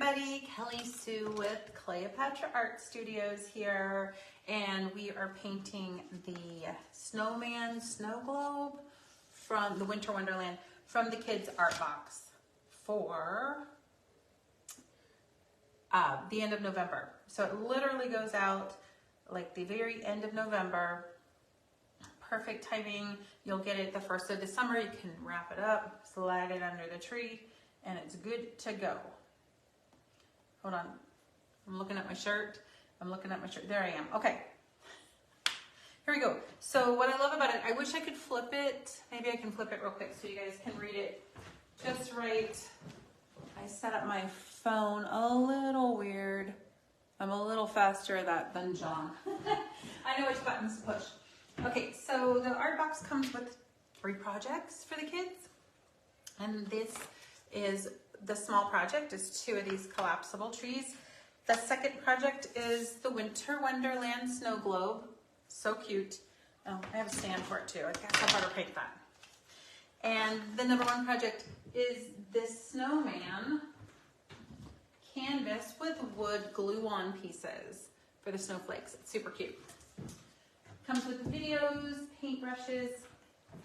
everybody, Kelly Sue with Cleopatra Art Studios here, and we are painting the snowman snow globe from the Winter Wonderland from the kids art box for the end of November. So it literally goes out like the very end of November. Perfect timing. You'll get it the 1st of December. You can wrap it up, slide it under the tree, and it's good to go. Hold on. I'm looking at my shirt. There I am. Okay. Here we go. So what I love about it, I wish I could flip it. Maybe I can flip it real quick so you guys can read it just right. I set up my phone a little weird. I'm a little faster at that than John. I know which buttons to push. Okay, so the art box comes with 3 projects for the kids. And this is the small project, is 2 of these collapsible trees. The second project is the Winter Wonderland Snow Globe. So cute. Oh, I have a stand for it too. I guess I'll better paint that. And the number 1 project is this snowman canvas with wood glue-on pieces for the snowflakes. It's super cute. Comes with videos, paintbrushes,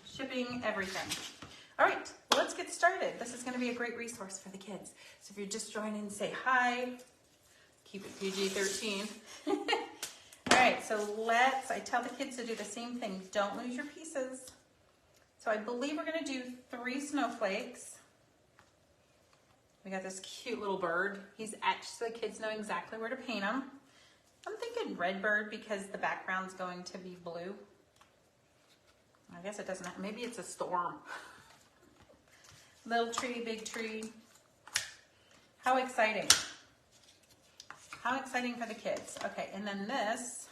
shipping, everything. All right, let's get started. This is going to be a great resource for the kids. So if you're just joining, say hi. Keep it PG-13. All right, so I tell the kids to do the same thing. Don't lose your pieces. So I believe we're going to do 3 snowflakes. We got this cute little bird. He's etched so the kids know exactly where to paint him. I'm thinking red bird because the background's going to be blue. I guess it doesn't have, maybe it's a storm. Little tree, big tree. How exciting. How exciting for the kids. Okay, and then this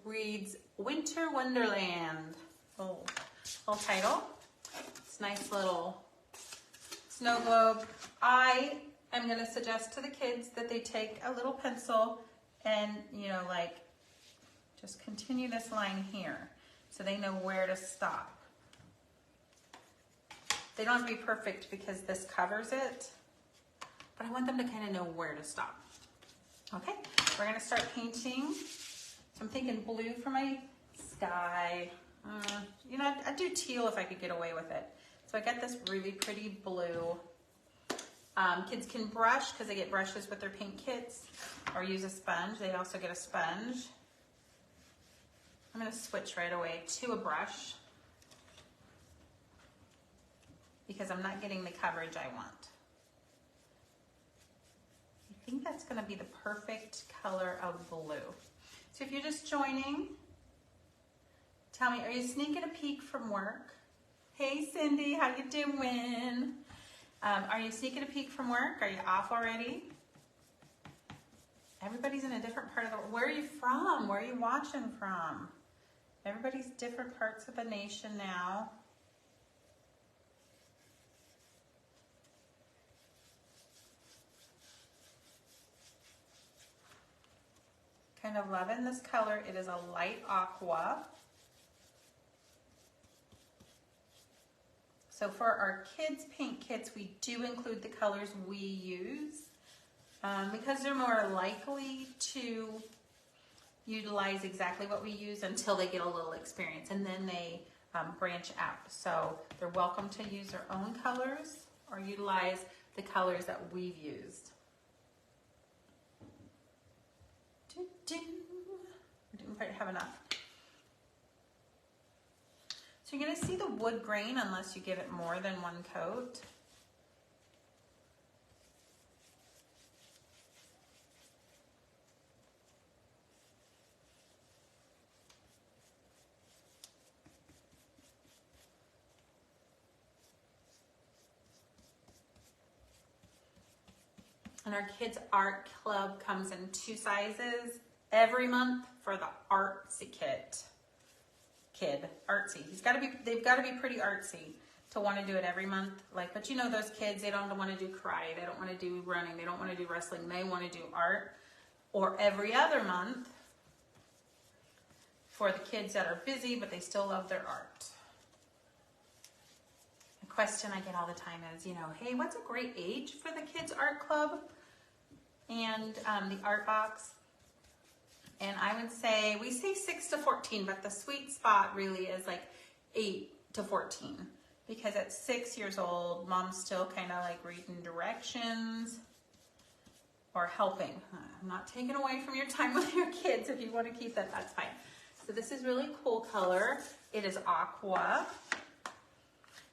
reads Winter Wonderland. Oh, little title. It's a nice little snow globe. I am going to suggest to the kids that they take a little pencil and, you know, like, just continue this line here so they know where to stop. They don't have to be perfect because this covers it, but I want them to kind of know where to stop. Okay, we're gonna start painting. So I'm thinking blue for my sky. You know, I'd do teal if I could get away with it. So I got this really pretty blue. Kids can brush because they get brushes with their paint kits, or use a sponge. They also get a sponge. I'm gonna switch right away to a brush because I'm not getting the coverage I want. I think that's gonna be the perfect color of blue. So if you're just joining, tell me, are you sneaking a peek from work? Hey Cindy, how you doing? Are you sneaking a peek from work? Are you off already? Everybody's in a different part of the world. Where are you from? Where are you watching from? Everybody's different parts of the nation now. Kind of loving this color. It is a light aqua. So for our kids' paint kits, we do include the colors we use because they're more likely to utilize exactly what we use until they get a little experience, and then they branch out. So they're welcome to use their own colors or utilize the colors that we've used. We didn't quite have enough. So you're going to see the wood grain unless you give it more than 1 coat. And our kids art club comes in 2 sizes every month for the artsy kit. Artsy. They've got to be pretty artsy to want to do it every month. Like, but you know those kids, they don't want to do karate, they don't want to do running, they don't want to do wrestling, they want to do art. Or every other month for the kids that are busy but they still love their art. A question I get all the time is, you know, hey, what's a great age for the kids art club? and the art box. And I would say, we say 6 to 14, but the sweet spot really is like 8 to 14. Because at 6 years old, mom's still kind of like reading directions or helping. I'm not taking away from your time with your kids. If you want to keep that, that's fine. So this is really cool color. It is aqua.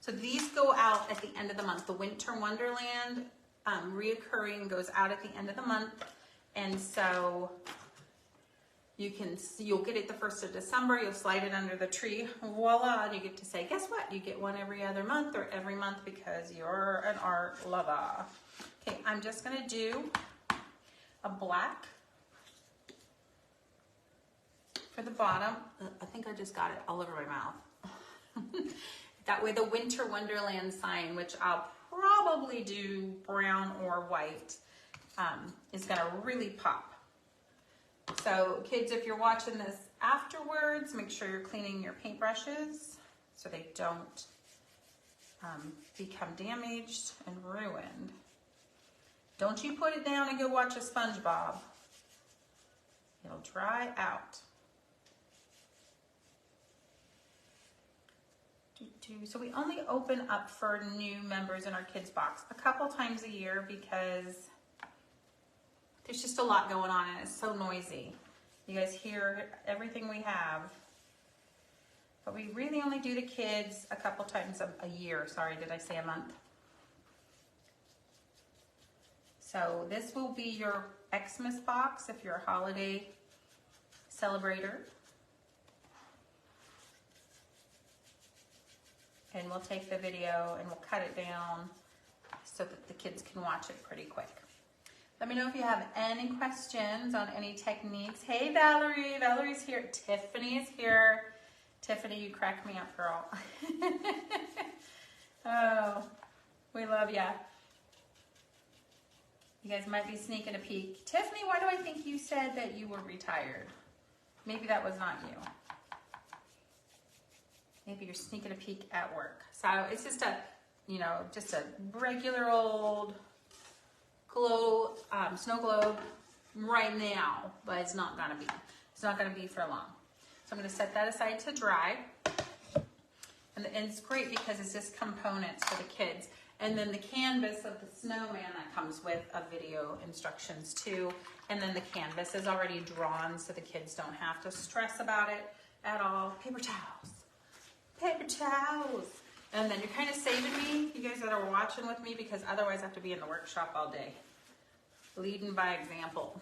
So these go out at the end of the month. The Winter Wonderland reoccurring goes out at the end of the month. And so you'll get it the 1st of December, you'll slide it under the tree, voila, and you get to say, guess what? You get one every other month or every month because you're an art lover. Okay, I'm just gonna do a black for the bottom. I think I just got it all over my mouth. That way the Winter Wonderland sign, which I'll probably do brown or white, is gonna really pop. So kids, if you're watching this afterwards, make sure you're cleaning your paintbrushes so they don't become damaged and ruined. Don't you put it down and go watch a SpongeBob. It'll dry out. So we only open up for new members in our kids box a couple times a year because there's just a lot going on and it's so noisy. You guys hear everything we have. But we really only do the kids a couple times a year. Sorry, did I say a month? So this will be your Xmas box if you're a holiday celebrator. And we'll take the video and we'll cut it down so that the kids can watch it pretty quick. Let me know if you have any questions on any techniques. Hey, Valerie. Valerie's here. Tiffany is here. Tiffany, you crack me up, girl. Oh, we love ya. You guys might be sneaking a peek. Tiffany, why do I think you said that you were retired? Maybe that was not you. Maybe you're sneaking a peek at work. So it's just a, you know, just a regular old snow globe right now, but it's not gonna be. It's not gonna be for long. So I'm gonna set that aside to dry. And it's great because it's just components for the kids. And then the canvas of the snowman that comes with a video instructions too. And then the canvas is already drawn so the kids don't have to stress about it at all. Paper towels. Paper towels. And then you're kind of saving me, you guys that are watching with me, because otherwise I have to be in the workshop all day. Leading by example.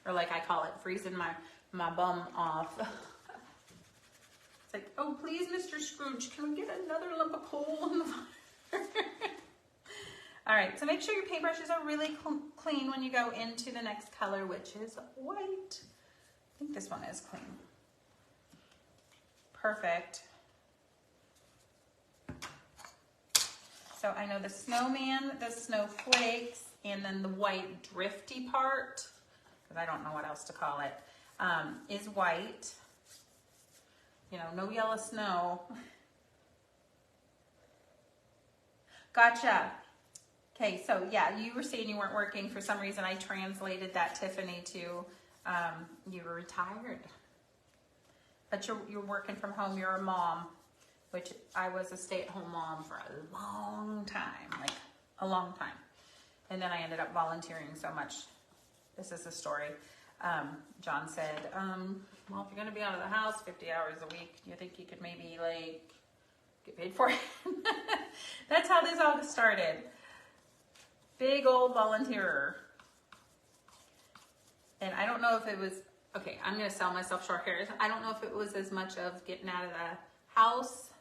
Or like I call it, freezing my bum off. It's like, oh, please, Mr. Scrooge, can we get another lump of coal in the fire? All right, so make sure your paintbrushes are really clean when you go into the next color, which is white. I think this one is clean. Perfect. So I know the snowman, the snowflakes, and then the white drifty part, because I don't know what else to call it, is white. You know, no yellow snow. Gotcha. Okay, so yeah, you were saying you weren't working. For some reason, I translated that, Tiffany, to you were retired. But you're working from home, you're a mom, which I was a stay-at-home mom for a long time, like a long time. And then I ended up volunteering so much. This is the story. John said, well, if you're gonna be out of the house 50 hours a week, do you think you could maybe like get paid for it? That's how this all started. Big old volunteer. And I don't know if it was, okay, I'm gonna sell myself short hair. I don't know if it was as much of getting out of the house,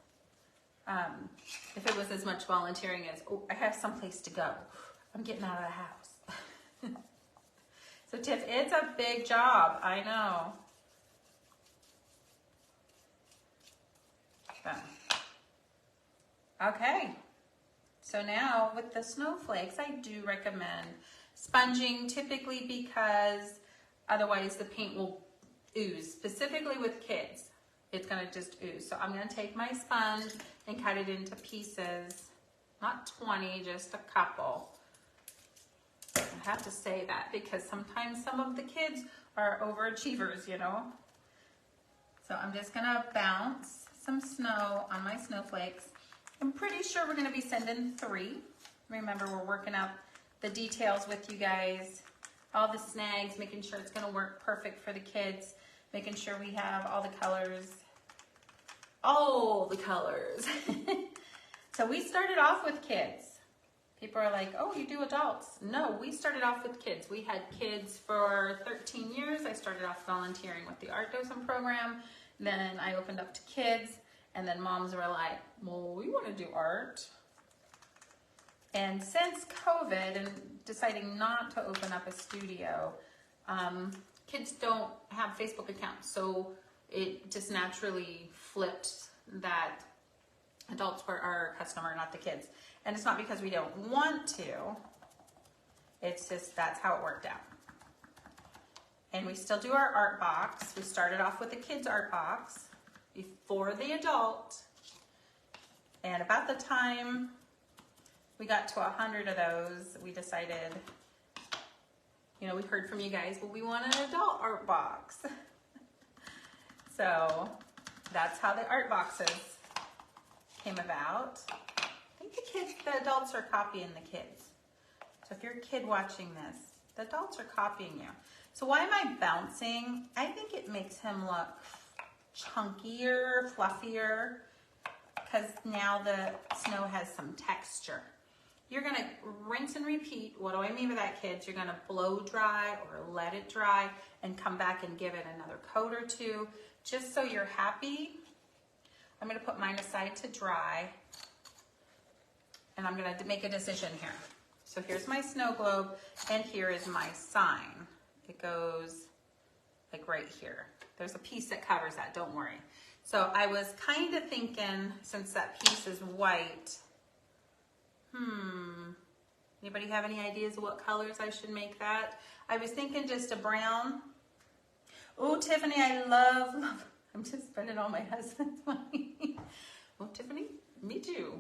if it was as much volunteering as, oh, I have someplace to go. I'm getting out of the house. So Tiff, it's a big job, I know. Okay, so now with the snowflakes, I do recommend sponging, typically because otherwise the paint will ooze, specifically with kids. It's gonna just ooze. So I'm gonna take my sponge and cut it into pieces, not 20, just a couple. I have to say that because sometimes some of the kids are overachievers, you know. So I'm just gonna bounce some snow on my snowflakes. I'm pretty sure we're gonna be sending 3. Remember, we're working out the details with you guys, all the snags, making sure it's gonna work perfect for the kids, making sure we have all the colors. All the colors. So we started off with kids. People are like, oh, you do adults. No, we started off with kids. We had kids for 13 years. I started off volunteering with the Art Docent program. Then I opened up to kids. And then moms were like, well, we want to do art. And since COVID and deciding not to open up a studio, kids don't have Facebook accounts. So it just naturally flipped that adults were our customer, not the kids. And it's not because we don't want to. It's just that's how it worked out. And we still do our art box. We started off with the kids art box before the adult. And about the time we got to 100 of those, we decided, you know, we heard from you guys, well, we want an adult art box. So that's how the art boxes came about. I think the adults are copying the kids. So if you're a kid watching this, the adults are copying you. So why am I bouncing? I think it makes him look chunkier, fluffier, because now the snow has some texture. You're gonna rinse and repeat. What do I mean by that, kids? You're gonna blow dry or let it dry and come back and give it another coat or two, just so you're happy. I'm gonna put mine aside to dry, and I'm gonna make a decision here. So here's my snow globe, and here is my sign. It goes like right here. There's a piece that covers that, don't worry. So I was kind of thinking, since that piece is white, anybody have any ideas of what colors I should make that? I was thinking just a brown. Oh, Tiffany, I love, I'm just spending all my husband's money. Oh, Tiffany, me too.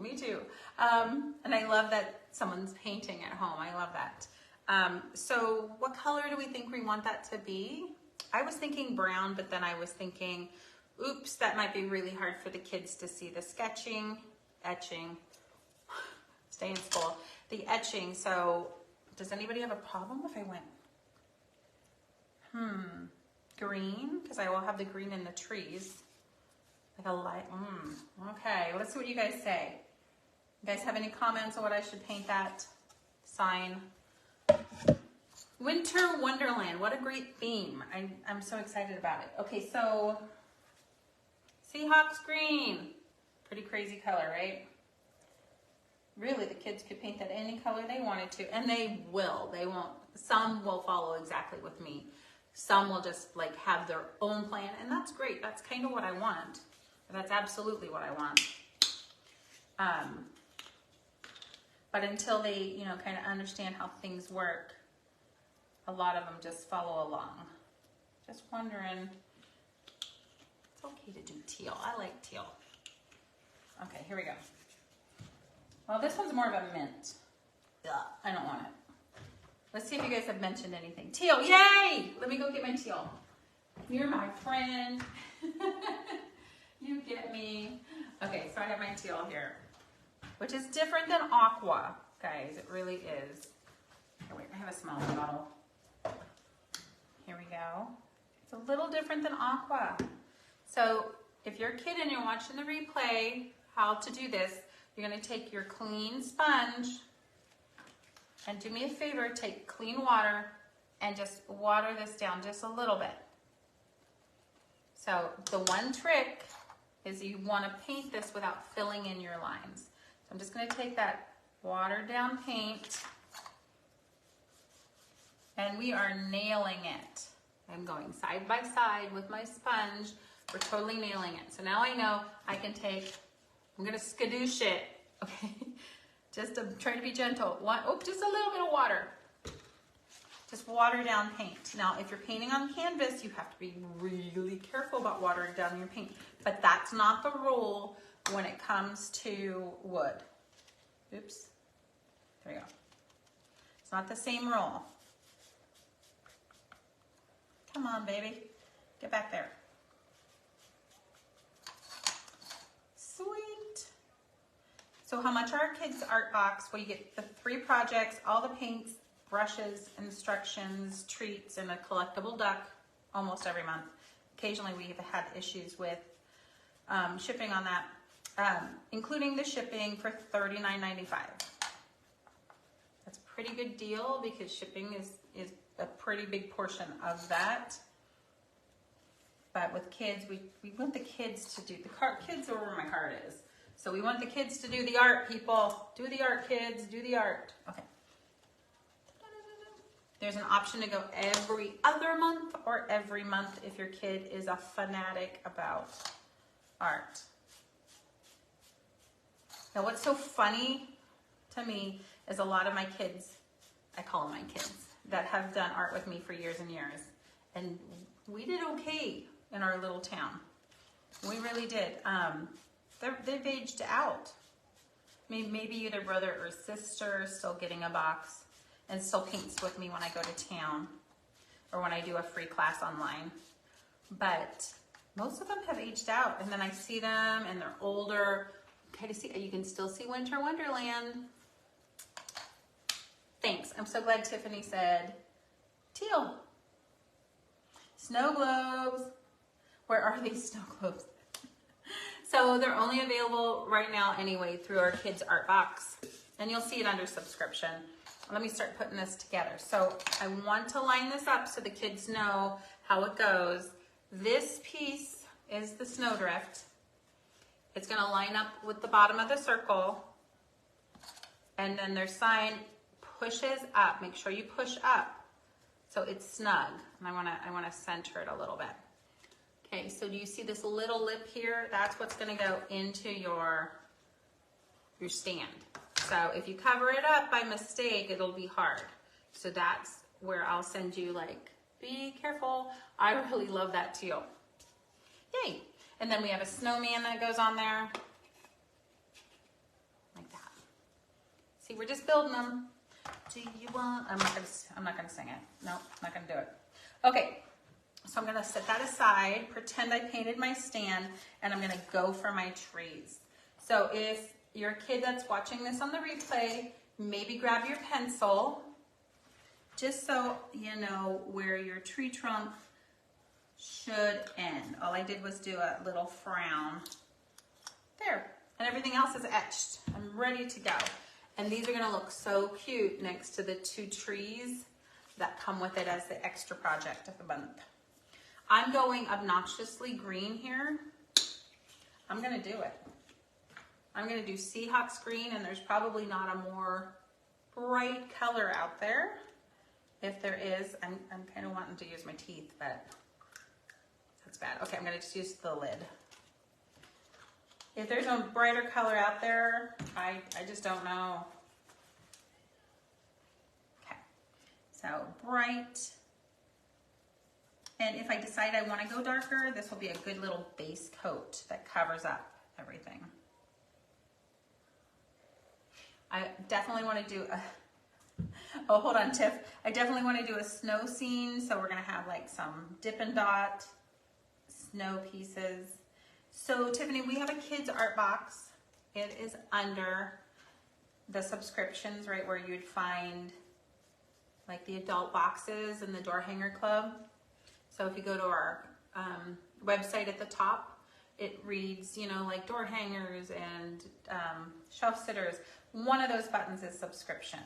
And I love that someone's painting at home. I love that. So what color do we think we want that to be? I was thinking brown, but then I was thinking, oops, that might be really hard for the kids to see the sketching, etching, stay in school, the etching. So does anybody have a problem if I went, green? Because I will have the green in the trees. Like a light, okay, let's see what you guys say. You guys have any comments on what I should paint that sign? Winter Wonderland, what a great theme. I'm so excited about it. Okay, so Seahawks green. Pretty crazy color, right? Really, the kids could paint that any color they wanted to, and they will. They won't. Some will follow exactly with me. Some will just like have their own plan, and that's great. That's kind of what I want. That's absolutely what I want. But until they, you know, kind of understand how things work, a lot of them just follow along. Just wondering, it's okay to do teal. I like teal. Okay, here we go. Well, this one's more of a mint. Ugh, I don't want it. Let's see if you guys have mentioned anything. Teal, yay! Let me go get my teal. You're my friend. You get me. Okay, so I have my teal here, which is different than aqua, guys. It really is. Here, wait, I have a smaller bottle. Here we go. It's a little different than aqua. So if you're a kid and you're watching the replay, how to do this, you're gonna take your clean sponge and do me a favor, take clean water and just water this down just a little bit. So the one trick is you wanna paint this without filling in your lines. So I'm just gonna take that watered down paint and we are nailing it. I'm going side by side with my sponge. We're totally nailing it. So now I know I can take, I'm gonna skadoosh it, okay? Just to try to be gentle. Just a little bit of water. Just water down paint. Now, if you're painting on canvas, you have to be really careful about watering down your paint. But that's not the rule when it comes to wood. Oops. There we go. It's not the same rule. Come on, baby. Get back there. Sweet. So how much are our kids' art box? Well, you get the 3 projects, all the paints, brushes, instructions, treats, and a collectible duck almost every month. Occasionally we've had issues with shipping on that, including the shipping for $39.95. That's a pretty good deal because shipping is a pretty big portion of that. But with kids, we want the kids to do, kids are where my heart is. So we want the kids to do the art, people. Do the art, kids, do the art. Okay. There's an option to go every other month or every month if your kid is a fanatic about art. Now what's so funny to me is a lot of my kids, I call them my kids, that have done art with me for years and years. And we did okay in our little town. We really did. They've aged out. Maybe either brother or sister is still getting a box and still paints with me when I go to town or when I do a free class online. But most of them have aged out, and then I see them and they're older. Okay, you can still see Winter Wonderland. Thanks. I'm so glad Tiffany said teal. Snow globes. Where are these snow globes? So they're only available right now anyway through our kids' art box, and you'll see it under subscription. Let me start putting this together. So I want to line this up so the kids know how it goes. This piece is the snowdrift. It's going to line up with the bottom of the circle, and then their sign pushes up. Make sure you push up so it's snug. And I want to center it a little bit. Okay, so do you see this little lip here? That's what's going to go into your stand. So if you cover it up by mistake, it'll be hard. So that's where I'll send you, like, be careful. I really love that teal. Yay. And then we have a snowman that goes on there. Like that. See, we're just building them. Do you want, I'm not gonna sing it. No, I'm not gonna do it. Okay, so I'm gonna set that aside, pretend I painted my stand, and I'm gonna go for my trees. So if you're a kid that's watching this on the replay, maybe grab your pencil, just so you know where your tree trunk should end. All I did was do a little frown there, and everything else is etched. I'm ready to go. And these are gonna look so cute next to the 2 trees that come with it as the extra project of the month. I'm going obnoxiously green here. I'm gonna do it. I'm gonna do Seahawks green, and there's probably not a more bright color out there. If there is, I'm kind of wanting to use my teeth, but that's bad. Okay, I'm gonna just use the lid. If there's a brighter color out there, I just don't know. Okay, so bright. And if I decide I want to go darker, this will be a good little base coat that covers up everything. I definitely want to do a, oh, hold on, Tiff. I definitely want to do a snow scene. So we're going to have like some Dippin' Dot snow pieces. So Tiffany, we have a kids art box. It is under the subscriptions, right where you'd find like the adult boxes and the door hanger club. So if you go to our website at the top, it reads, you know, like door hangers and shelf sitters. One of those buttons is subscription.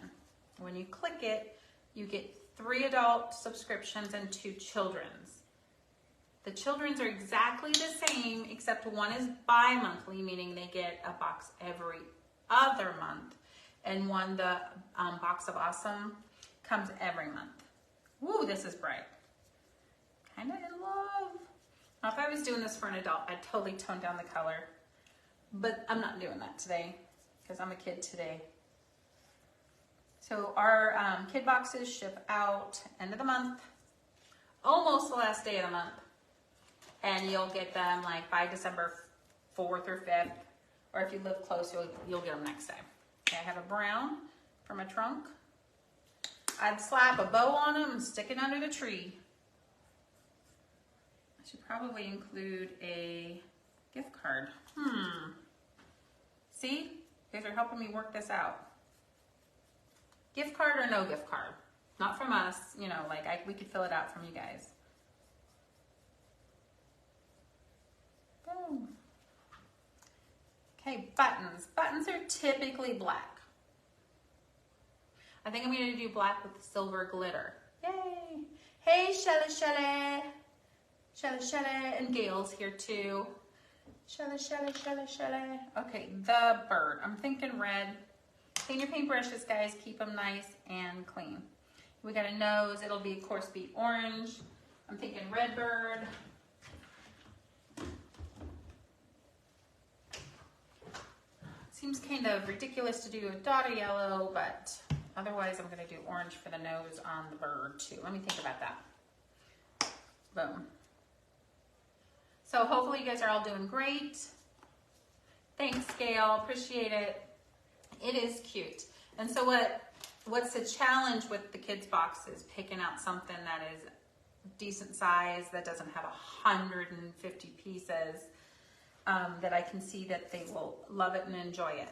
When you click it, you get 3 adult subscriptions and 2 children's. The children's are exactly the same, except one is bi-monthly, meaning they get a box every other month. And one, the Box of Awesome, comes every month. Woo, this is bright. Kind of in love. Now, if I was doing this for an adult, I'd totally tone down the color. But I'm not doing that today, because I'm a kid today. So our kid boxes ship out end of the month, almost the last day of the month. And you'll get them like by December 4th or 5th, or if you live close, you'll get them next day. Okay, I have a brown for my trunk. I'd slap a bow on them and stick it under the tree. Should probably include a gift card. See? You guys are helping me work this out. Gift card or no gift card? Not from us, you know, like we could fill it out from you guys. Boom. Okay, buttons. Buttons are typically black. I think I'm going to do black with silver glitter. Yay! Hey, Shelly. And Gail's here too. Shelly. Okay, the bird. I'm thinking red. Clean your paintbrushes, guys. Keep them nice and clean. We got a nose. It'll be, of course, be orange. I'm thinking red bird. Seems kind of ridiculous to do a dot of yellow, but otherwise I'm going to do orange for the nose on the bird too. Let me think about that. Boom. So hopefully you guys are all doing great. Thanks, Gail. Appreciate it. It is cute. And so what's the challenge with the kids box is picking out something that is decent size, that doesn't have 150 pieces, that I can see that they will love it and enjoy it.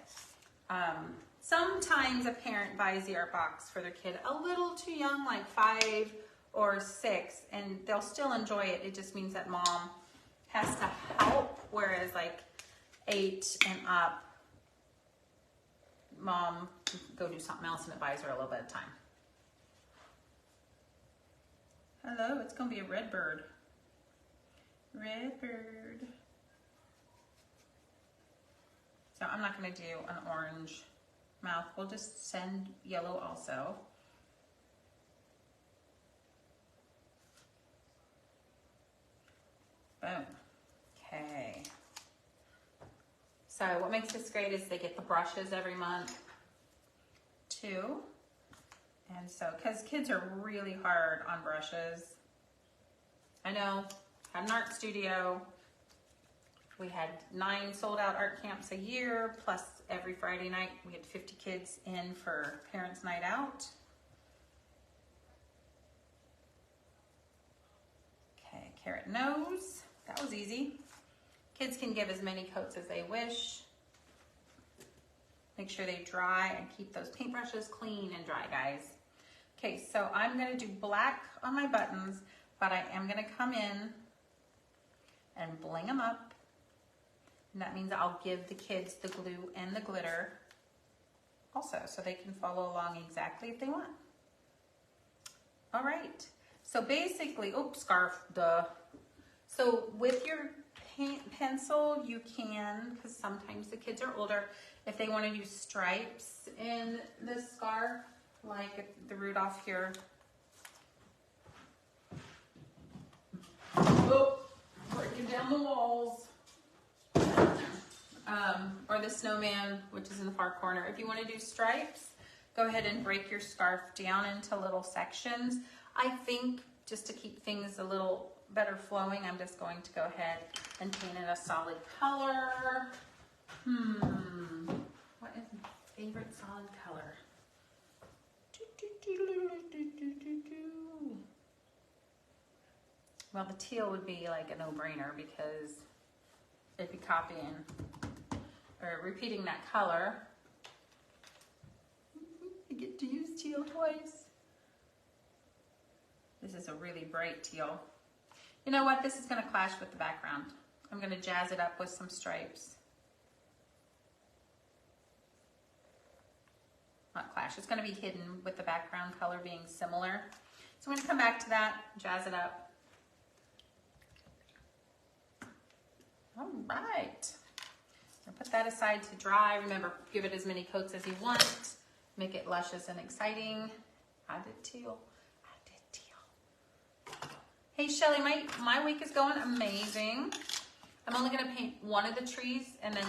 Sometimes a parent buys the art box for their kid a little too young, like 5 or 6, and they'll still enjoy it. It just means that mom has to help, whereas like 8 and up, mom can go do something else and it buys her a little bit of time. Hello, it's gonna be a red bird. Red bird. So I'm not gonna do an orange mouth. We'll just send yellow also. Boom. Okay. So what makes this great is they get the brushes every month too. And so, because kids are really hard on brushes. I know, had an art studio. We had 9 sold out art camps a year, plus every Friday night we had 50 kids in for parents' night out. Okay, carrot nose. That was easy. Kids can give as many coats as they wish. Make sure they dry and keep those paintbrushes clean and dry, guys. Okay, so I'm gonna do black on my buttons, but I am gonna come in and bling them up. And that means I'll give the kids the glue and the glitter also, so they can follow along exactly if they want. All right, so basically, oops, scarf, duh. So with your pencil, you can, because sometimes the kids are older, if they want to use stripes in the scarf, like the Rudolph here. Oh, breaking down the walls. Or the snowman, which is in the far corner. If you want to do stripes, go ahead and break your scarf down into little sections. I think just to keep things a little better flowing, I'm just going to go ahead and paint it a solid color. What is my favorite solid color? Well, the teal would be like a no-brainer because it'd be copying or repeating that color. I get to use teal twice. This is a really bright teal. You know what? This is going to clash with the background. I'm going to jazz it up with some stripes. Not clash. It's going to be hidden with the background color being similar. So I'm going to come back to that, jazz it up. All right. I'll put that aside to dry. Remember, give it as many coats as you want. Make it luscious and exciting. I did teal. Hey Shelly, my week is going amazing. I'm only gonna paint one of the trees, and then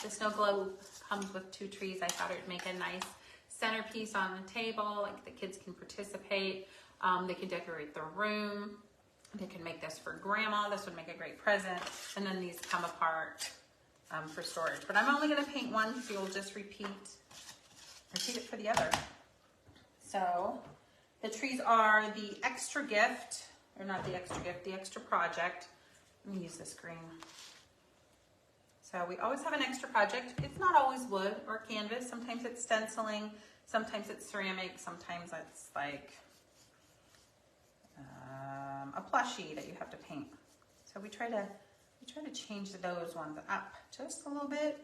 the snow globe comes with 2 trees. I thought it would make a nice centerpiece on the table, like the kids can participate. They can decorate the room. They can make this for grandma. This would make a great present. And then these come apart for storage. But I'm only gonna paint one because you'll just repeat it for the other. So the trees are the extra gift or not the extra gift, the extra project. Let me use this green. So we always have an extra project. It's not always wood or canvas. Sometimes it's stenciling, sometimes it's ceramic, sometimes it's like a plushie that you have to paint. So we try to change those ones up just a little bit.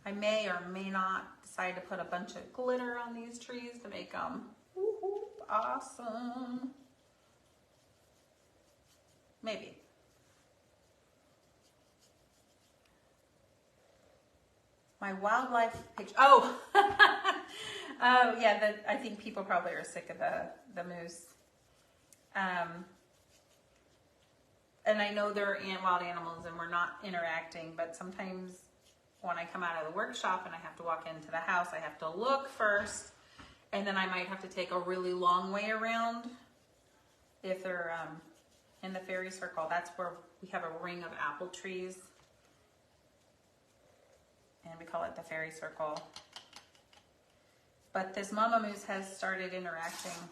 I may or may not decide to put a bunch of glitter on these trees to make them awesome. Maybe. My wildlife picture. Oh, yeah. I think people probably are sick of the moose. And I know they're wild animals and we're not interacting, but sometimes when I come out of the workshop and I have to walk into the house, I have to look first, and then I might have to take a really long way around. If they're in the fairy circle, that's where we have a ring of apple trees, and we call it the fairy circle. But this mama moose has started interacting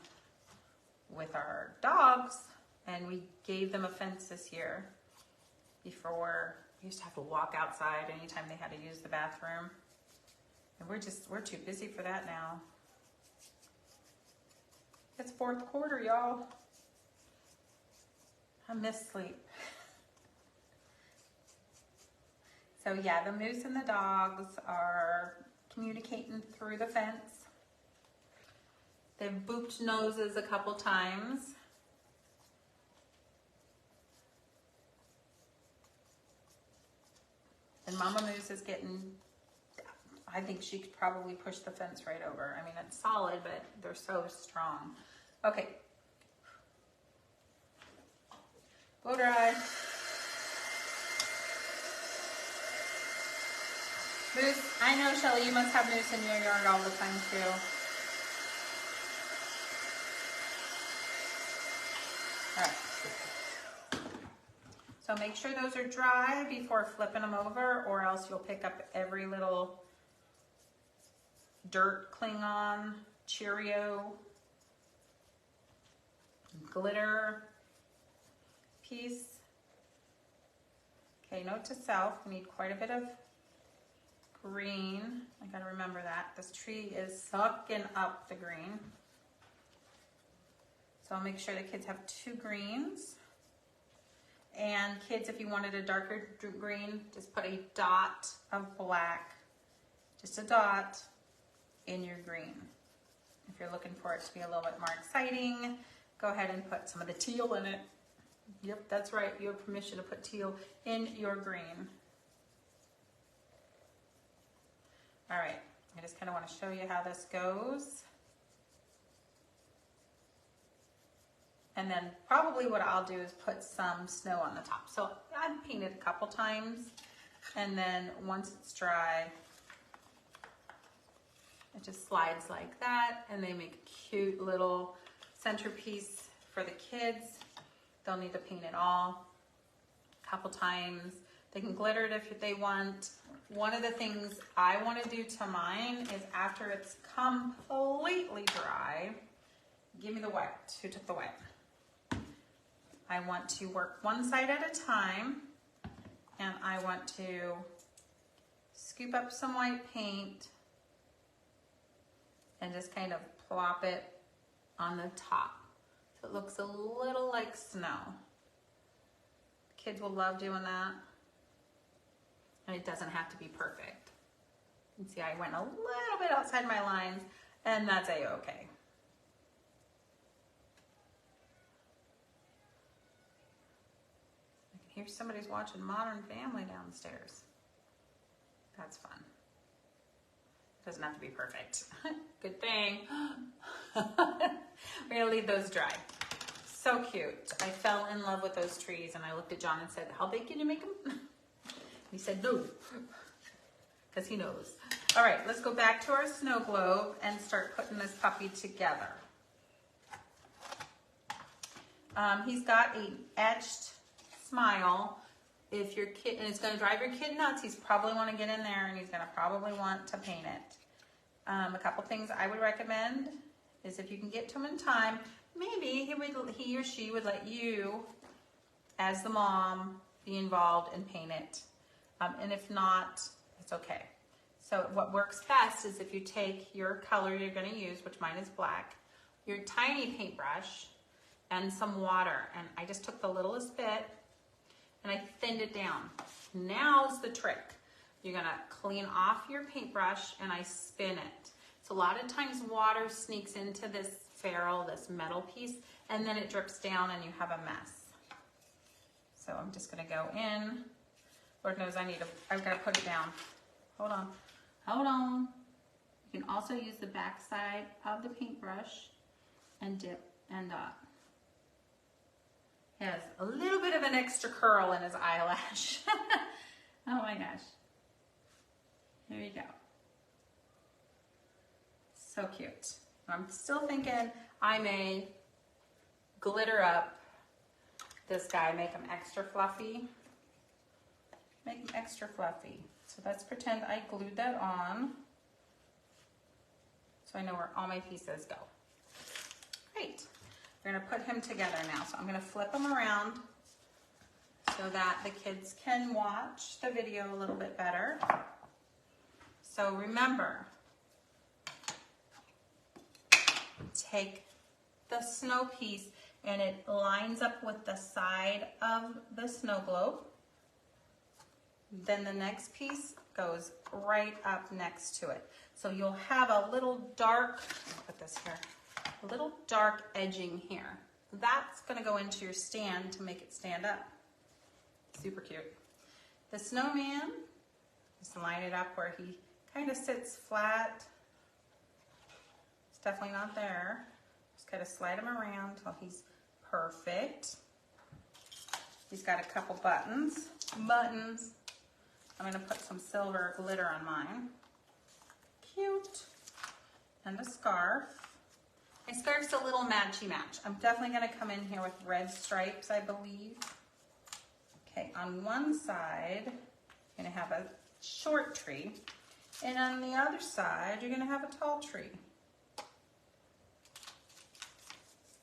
with our dogs, and we gave them a fence this year. Before, we used to have to walk outside anytime they had to use the bathroom. And we're too busy for that now. It's fourth quarter, y'all. I miss sleep. So yeah, the moose and the dogs are communicating through the fence. They've booped noses a couple times. And Mama Moose is getting, I think she could probably push the fence right over. I mean, it's solid, but they're so strong. Okay. Blow dry. Moose, I know, Shelly, you must have moose in your yard all the time too. All right. So make sure those are dry before flipping them over, or else you'll pick up every little dirt, Klingon, Cheerio, glitter piece. Okay, note to self, we need quite a bit of green. I gotta remember that. This tree is sucking up the green. So I'll make sure the kids have 2 greens. And kids, if you wanted a darker green, just put a dot of black, just a dot in your green. If you're looking for it to be a little bit more exciting, go ahead and put some of the teal in it. Yep, that's right. You have permission to put teal in your green. All right, I just kind of want to show you how this goes. And then probably what I'll do is put some snow on the top. So I've painted a couple times, and then once it's dry, it just slides like that, and they make a cute little centerpiece for the kids. They'll need to paint it all a couple times. They can glitter it if they want. One of the things I want to do to mine is after it's completely dry, give me the wet. Who took the wet? I want to work one side at a time, and I want to scoop up some white paint and just kind of plop it on the top so it looks a little like snow. Kids will love doing that, and it doesn't have to be perfect. You can see I went a little bit outside my lines, and that's a-okay. Here's somebody's watching Modern Family downstairs. That's fun. Doesn't have to be perfect. Good thing. We're gonna leave those dry. So cute. I fell in love with those trees, and I looked at John and said, how big can you make them? He said no, because he knows. All right, let's go back to our snow globe and start putting this puppy together. He's got an etched smile. If your kid, and it's going to drive your kid nuts, he's probably want to get in there, and he's going to probably want to paint it. A couple things I would recommend is if you can get to him in time, maybe he or she would let you, as the mom, be involved and paint it. And if not, it's okay. So what works best is if you take your color you're going to use, which mine is black, your tiny paintbrush, and some water. And I just took the littlest bit and I thinned it down. Now's the trick. You're going to clean off your paintbrush and I spin it. So a lot of times water sneaks into this ferrule, this metal piece, and then it drips down and you have a mess. So I'm just going to go in. Lord knows I've got to put it down. Hold on. Hold on. You can also use the back side of the paintbrush and dip and dot. He has a little bit of an extra curl in his eyelash. Oh my gosh. There you go. So cute. I'm still thinking I may glitter up this guy, make him extra fluffy. Make him extra fluffy. So let's pretend I glued that on. So I know where all my pieces go. Great. We're gonna put him together now. So I'm gonna flip him around so that the kids can watch the video a little bit better. So remember, take the snow piece and it lines up with the side of the snow globe. Then the next piece goes right up next to it. So you'll have a little dark, put this here, a little dark edging here. That's gonna go into your stand to make it stand up. Super cute. The snowman, just line it up where he kind of sits flat. It's definitely not there. Just kind of slide him around till he's perfect. He's got a couple buttons. I'm gonna put some silver glitter on mine. Cute. And a scarf. My scarf's a little matchy match. I'm definitely gonna come in here with red stripes, I believe. Okay, on one side, you're gonna have a short tree. And on the other side, you're gonna have a tall tree.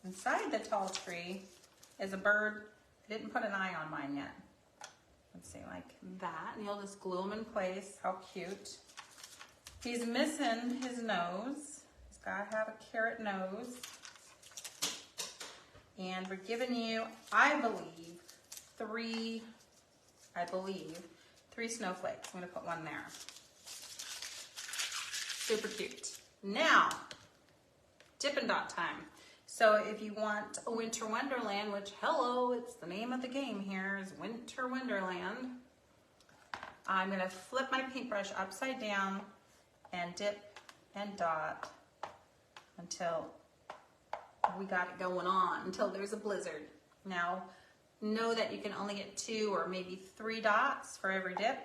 Inside the tall tree is a bird. I didn't put an eye on mine yet. Let's see, like that. And you'll just glue him in place. How cute. He's missing his nose. He's got to have a carrot nose. And we're giving you, I believe, three snowflakes. I'm going to put one there. Super cute. Now, dip and dot time. So if you want a winter wonderland, which, hello, it's the name of the game here, is Winter Wonderland. I'm gonna flip my paintbrush upside down and dip and dot until we got it going on, until there's a blizzard. Now, know that you can only get 2 or maybe 3 dots for every dip.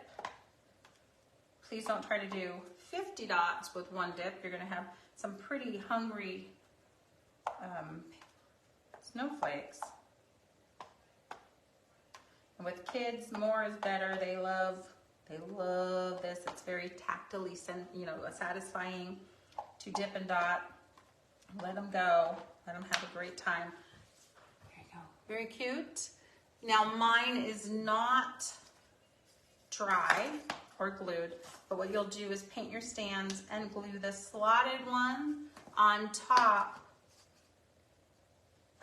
Please don't try to do 50 dots with one dip. You're gonna have some pretty hungry snowflakes. And with kids, more is better. They love this. It's very tactily, satisfying to dip and dot. Let them go. Let them have a great time. There you go. Very cute. Now mine is not dry or glued, but what you'll do is paint your stands and glue the slotted one on top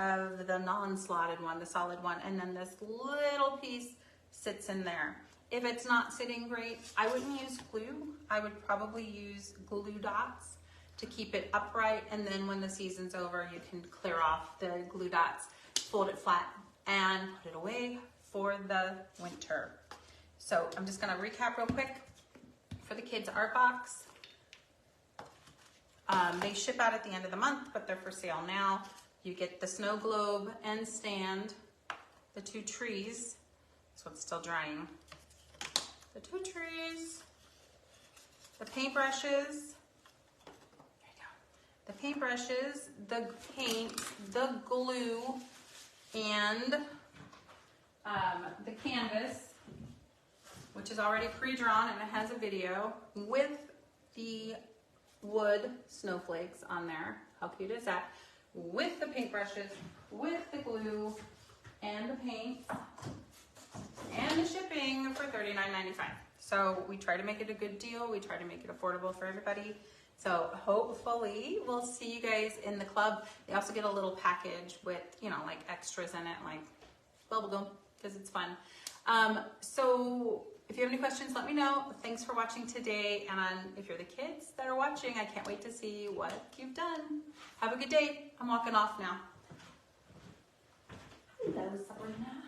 of the non-slotted one, the solid one, and then this little piece sits in there. If it's not sitting great, I wouldn't use glue. I would probably use glue dots to keep it upright, and then when the season's over, you can clear off the glue dots, fold it flat, and put it away for the winter. So I'm just gonna recap real quick for the kids' art box. They ship out at the end of the month, but they're for sale now. You get the snow globe and stand, the 2 trees. This one's still drying. The 2 trees, the paintbrushes. There you go. The paintbrushes, the paint, the glue, and the canvas, which is already pre-drawn and it has a video with the wood snowflakes on there. How cute is that? With the paintbrushes, with the glue, and the paint, and the shipping for $39.95. So we try to make it a good deal. We try to make it affordable for everybody. So hopefully we'll see you guys in the club. They also get a little package with, you know, like extras in it, like bubblegum, because it's fun. So if you have any questions, let me know. Thanks for watching today. And if you're the kids that are watching, I can't wait to see what you've done. Have a good day. I'm walking off now. Hello, Sabrina.